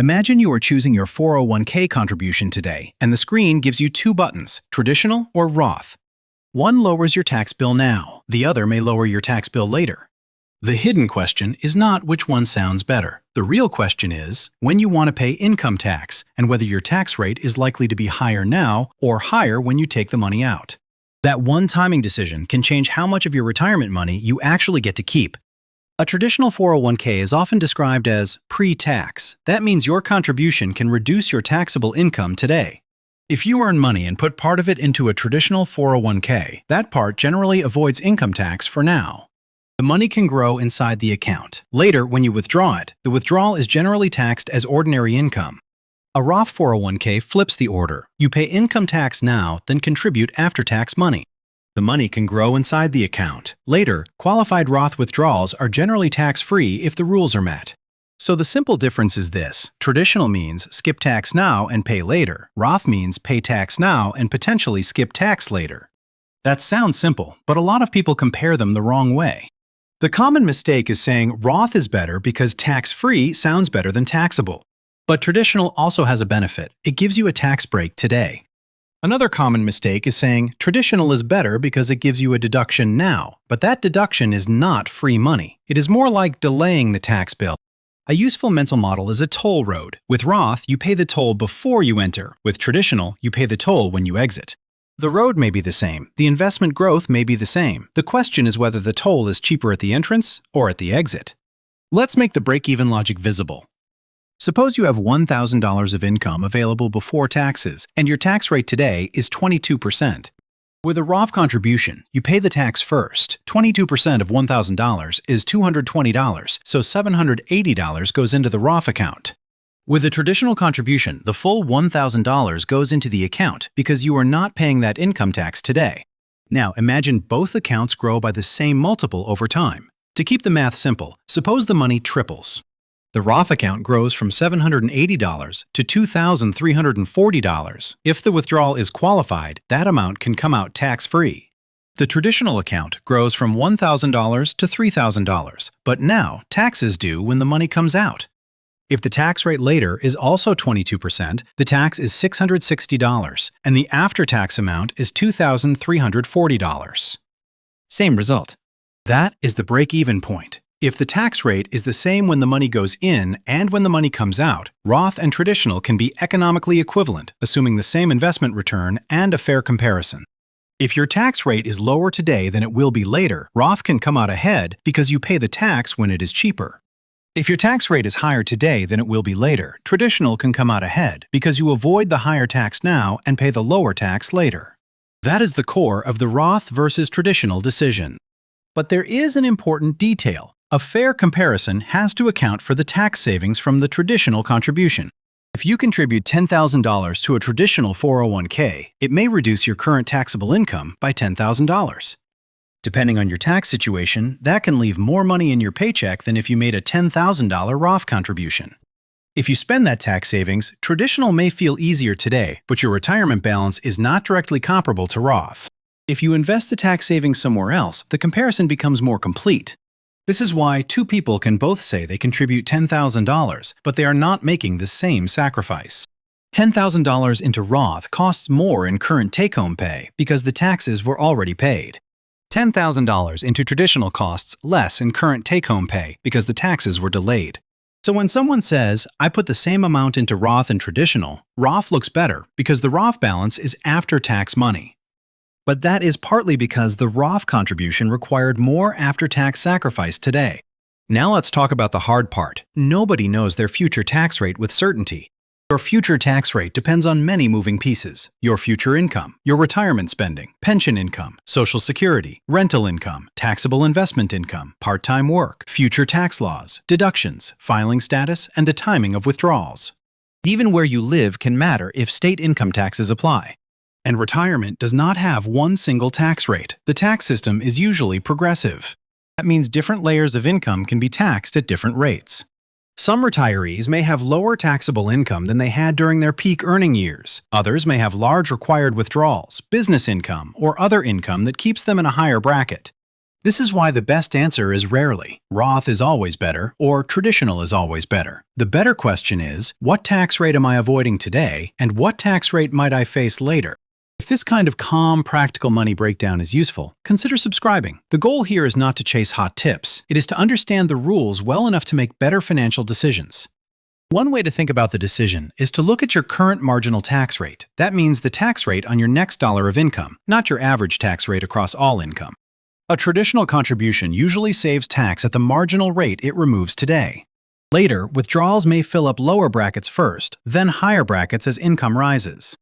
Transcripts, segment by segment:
Imagine you are choosing your 401k contribution today, and the screen gives you two buttons, traditional or Roth. One lowers your tax bill now, the other may lower your tax bill later. The hidden question is not which one sounds better. The real question is when you want to pay income tax and whether your tax rate is likely to be higher now or higher when you take the money out. That one timing decision can change how much of your retirement money you actually get to keep. A traditional 401k is often described as pre-tax. That means your contribution can reduce your taxable income today. If you earn money and put part of it into a traditional 401k, that part generally avoids income tax for now. The money can grow inside the account. Later, when you withdraw it, the withdrawal is generally taxed as ordinary income. A Roth 401k flips the order. You pay income tax now, then contribute after-tax money. The money can grow inside the account. Later, qualified Roth withdrawals are generally tax-free if the rules are met. So the simple difference is this. Traditional means skip tax now and pay later. Roth means pay tax now and potentially skip tax later. That sounds simple, but a lot of people compare them the wrong way. The common mistake is saying Roth is better because tax-free sounds better than taxable. But traditional also has a benefit. It gives you a tax break today. Another common mistake is saying traditional is better because it gives you a deduction now, but that deduction is not free money. It is more like delaying the tax bill. A useful mental model is a toll road. With Roth, you pay the toll before you enter. With traditional, you pay the toll when you exit. The road may be the same. The investment growth may be the same. The question is whether the toll is cheaper at the entrance or at the exit. Let's make the break-even logic visible. Suppose you have $1,000 of income available before taxes, and your tax rate today is 22%. With a Roth contribution, you pay the tax first. 22% of $1,000 is $220, so $780 goes into the Roth account. With a traditional contribution, the full $1,000 goes into the account because you are not paying that income tax today. Now imagine both accounts grow by the same multiple over time. To keep the math simple, suppose the money triples. The Roth account grows from $780 to $2,340. If the withdrawal is qualified, that amount can come out tax-free. The traditional account grows from $1,000 to $3,000, but now tax is due when the money comes out. If the tax rate later is also 22%, the tax is $660, and the after-tax amount is $2,340. Same result. That is the break-even point. If the tax rate is the same when the money goes in and when the money comes out, Roth and traditional can be economically equivalent, assuming the same investment return and a fair comparison. If your tax rate is lower today than it will be later, Roth can come out ahead because you pay the tax when it is cheaper. If your tax rate is higher today than it will be later, traditional can come out ahead because you avoid the higher tax now and pay the lower tax later. That is the core of the Roth versus traditional decision. But there is an important detail. A fair comparison has to account for the tax savings from the traditional contribution. If you contribute $10,000 to a traditional 401k, it may reduce your current taxable income by $10,000. Depending on your tax situation, that can leave more money in your paycheck than if you made a $10,000 Roth contribution. If you spend that tax savings, traditional may feel easier today, but your retirement balance is not directly comparable to Roth. If you invest the tax savings somewhere else, the comparison becomes more complete. This is why two people can both say they contribute $10,000, but they are not making the same sacrifice. $10,000 into Roth costs more in current take-home pay because the taxes were already paid. $10,000 into traditional costs less in current take-home pay because the taxes were delayed. So when someone says, I put the same amount into Roth and traditional, Roth looks better because the Roth balance is after-tax money. But that is partly because the Roth contribution required more after-tax sacrifice today. Now let's talk about the hard part. Nobody knows their future tax rate with certainty. Your future tax rate depends on many moving pieces. Your future income, your retirement spending, pension income, Social Security, rental income, taxable investment income, part-time work, future tax laws, deductions, filing status, and the timing of withdrawals. Even where you live can matter if state income taxes apply. And retirement does not have one single tax rate. The tax system is usually progressive. That means different layers of income can be taxed at different rates. Some retirees may have lower taxable income than they had during their peak earning years. Others may have large required withdrawals, business income, or other income that keeps them in a higher bracket. This is why the best answer is rarely Roth is always better or traditional is always better. The better question is, what tax rate am I avoiding today and what tax rate might I face later? If this kind of calm, practical money breakdown is useful, consider subscribing. The goal here is not to chase hot tips. It is to understand the rules well enough to make better financial decisions. One way to think about the decision is to look at your current marginal tax rate. That means the tax rate on your next dollar of income, not your average tax rate across all income. A traditional contribution usually saves tax at the marginal rate it removes today. Later, withdrawals may fill up lower brackets first, then higher brackets as income rises.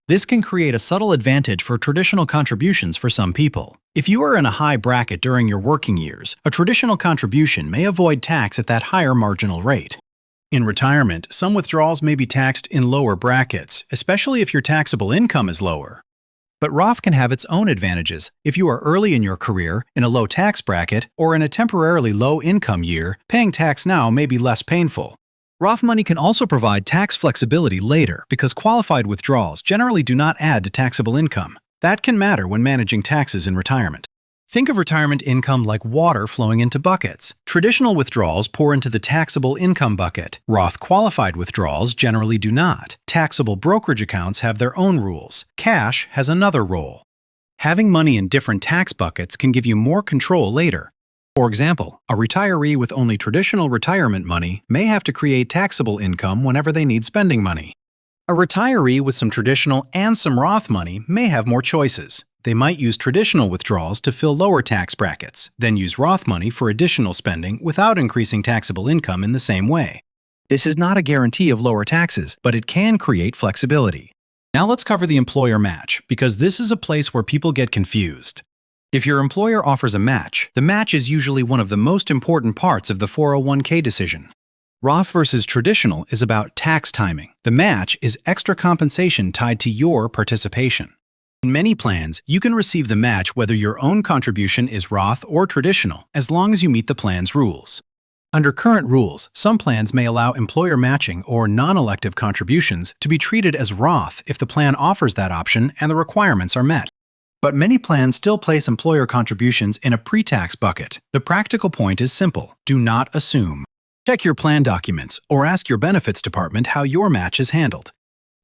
This can create a subtle advantage for traditional contributions for some people. If you are in a high bracket during your working years, a traditional contribution may avoid tax at that higher marginal rate. In retirement, some withdrawals may be taxed in lower brackets, especially if your taxable income is lower. But Roth can have its own advantages if you are early in your career, in a low tax bracket, or in a temporarily low income year. Paying tax now may be less painful. Roth money can also provide tax flexibility later because qualified withdrawals generally do not add to taxable income. That can matter when managing taxes in retirement. Think of retirement income like water flowing into buckets. Traditional withdrawals pour into the taxable income bucket. Roth qualified withdrawals generally do not. Taxable brokerage accounts have their own rules. Cash has another role. Having money in different tax buckets can give you more control later. For example, a retiree with only traditional retirement money may have to create taxable income whenever they need spending money. A retiree with some traditional and some Roth money may have more choices. They might use traditional withdrawals to fill lower tax brackets, then use Roth money for additional spending without increasing taxable income in the same way. This is not a guarantee of lower taxes, but it can create flexibility. Now let's cover the employer match, because this is a place where people get confused. If your employer offers a match, the match is usually one of the most important parts of the 401k decision. Roth versus traditional is about tax timing. The match is extra compensation tied to your participation. In many plans, you can receive the match whether your own contribution is Roth or traditional, as long as you meet the plan's rules. Under current rules, some plans may allow employer matching or non-elective contributions to be treated as Roth if the plan offers that option and the requirements are met. But many plans still place employer contributions in a pre-tax bucket. The practical point is simple: do not assume. Check your plan documents or ask your benefits department how your match is handled.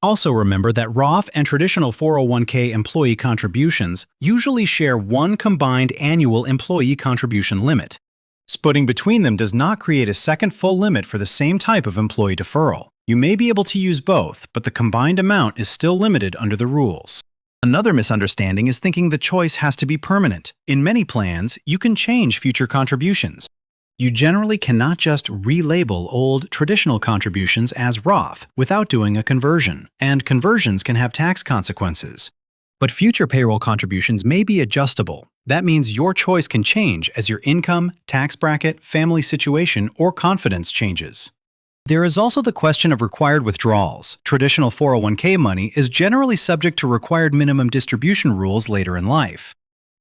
Also remember that Roth and traditional 401k employee contributions usually share one combined annual employee contribution limit. Splitting between them does not create a second full limit for the same type of employee deferral. You may be able to use both, but the combined amount is still limited under the rules. Another misunderstanding is thinking the choice has to be permanent. In many plans, you can change future contributions. You generally cannot just relabel old traditional contributions as Roth without doing a conversion, and conversions can have tax consequences. But future payroll contributions may be adjustable. That means your choice can change as your income, tax bracket, family situation, or confidence changes. There is also the question of required withdrawals. Traditional 401k money is generally subject to required minimum distribution rules later in life.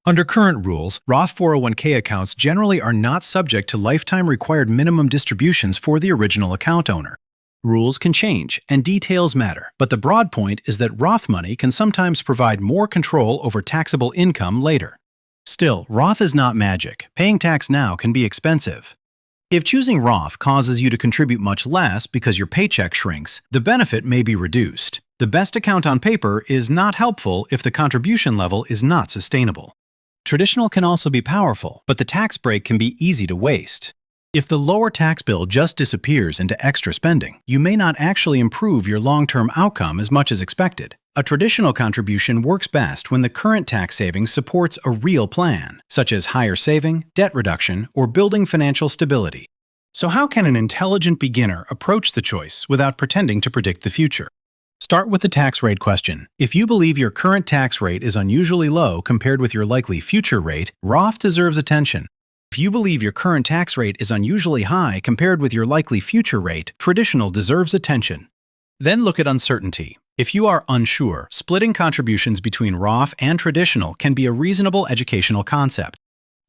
Under current rules, Roth 401k accounts generally are not subject to lifetime required minimum distributions for the original account owner. Rules can change, and details matter, but the broad point is that Roth money can sometimes provide more control over taxable income later. Still, Roth is not magic. Paying tax now can be expensive. If choosing Roth causes you to contribute much less because your paycheck shrinks, the benefit may be reduced. The best account on paper is not helpful if the contribution level is not sustainable. Traditional can also be powerful, but the tax break can be easy to waste. If the lower tax bill just disappears into extra spending, you may not actually improve your long-term outcome as much as expected. A traditional contribution works best when the current tax savings supports a real plan, such as higher saving, debt reduction, or building financial stability. So how can an intelligent beginner approach the choice without pretending to predict the future? Start with the tax rate question. If you believe your current tax rate is unusually low compared with your likely future rate, Roth deserves attention. If you believe your current tax rate is unusually high compared with your likely future rate, traditional deserves attention. Then look at uncertainty. If you are unsure, splitting contributions between Roth and traditional can be a reasonable educational concept.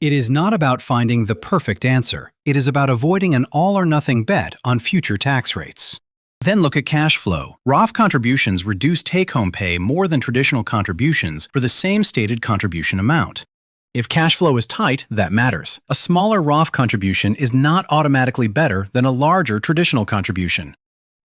It is not about finding the perfect answer. It is about avoiding an all-or-nothing bet on future tax rates. Then look at cash flow. Roth contributions reduce take-home pay more than traditional contributions for the same stated contribution amount. If cash flow is tight, that matters. A smaller Roth contribution is not automatically better than a larger traditional contribution.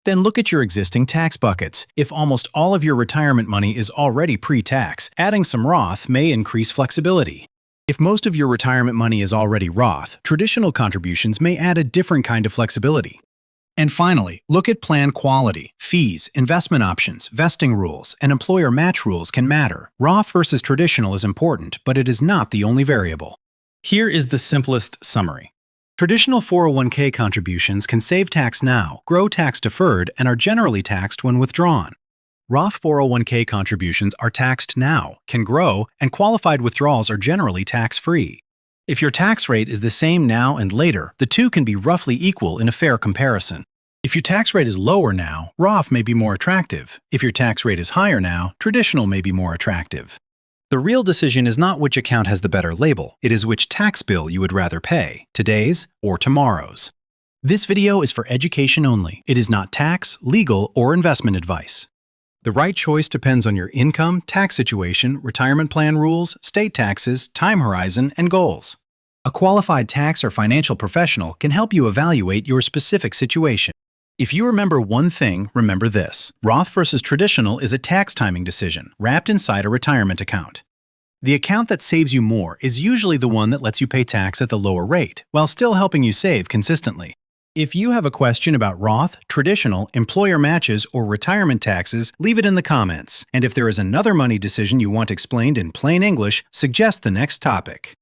Then look at your existing tax buckets. If almost all of your retirement money is already pre-tax, adding some Roth may increase flexibility. If most of your retirement money is already Roth, traditional contributions may add a different kind of flexibility. And finally, look at plan quality. Fees, investment options, vesting rules, and employer match rules can matter. Roth versus traditional is important, but it is not the only variable. Here is the simplest summary. Traditional 401k contributions can save tax now, grow tax deferred, and are generally taxed when withdrawn. Roth 401k contributions are taxed now, can grow, and qualified withdrawals are generally tax-free. If your tax rate is the same now and later, the two can be roughly equal in a fair comparison. If your tax rate is lower now, Roth may be more attractive. If your tax rate is higher now, traditional may be more attractive. The real decision is not which account has the better label, it is which tax bill you would rather pay, today's or tomorrow's. This video is for education only. It is not tax, legal, or investment advice. The right choice depends on your income, tax situation, retirement plan rules, state taxes, time horizon, and goals. A qualified tax or financial professional can help you evaluate your specific situation. If you remember one thing, remember this. Roth versus traditional is a tax timing decision wrapped inside a retirement account. The account that saves you more is usually the one that lets you pay tax at the lower rate, while still helping you save consistently. If you have a question about Roth, traditional, employer matches, or retirement taxes, leave it in the comments. And if there is another money decision you want explained in plain English, suggest the next topic.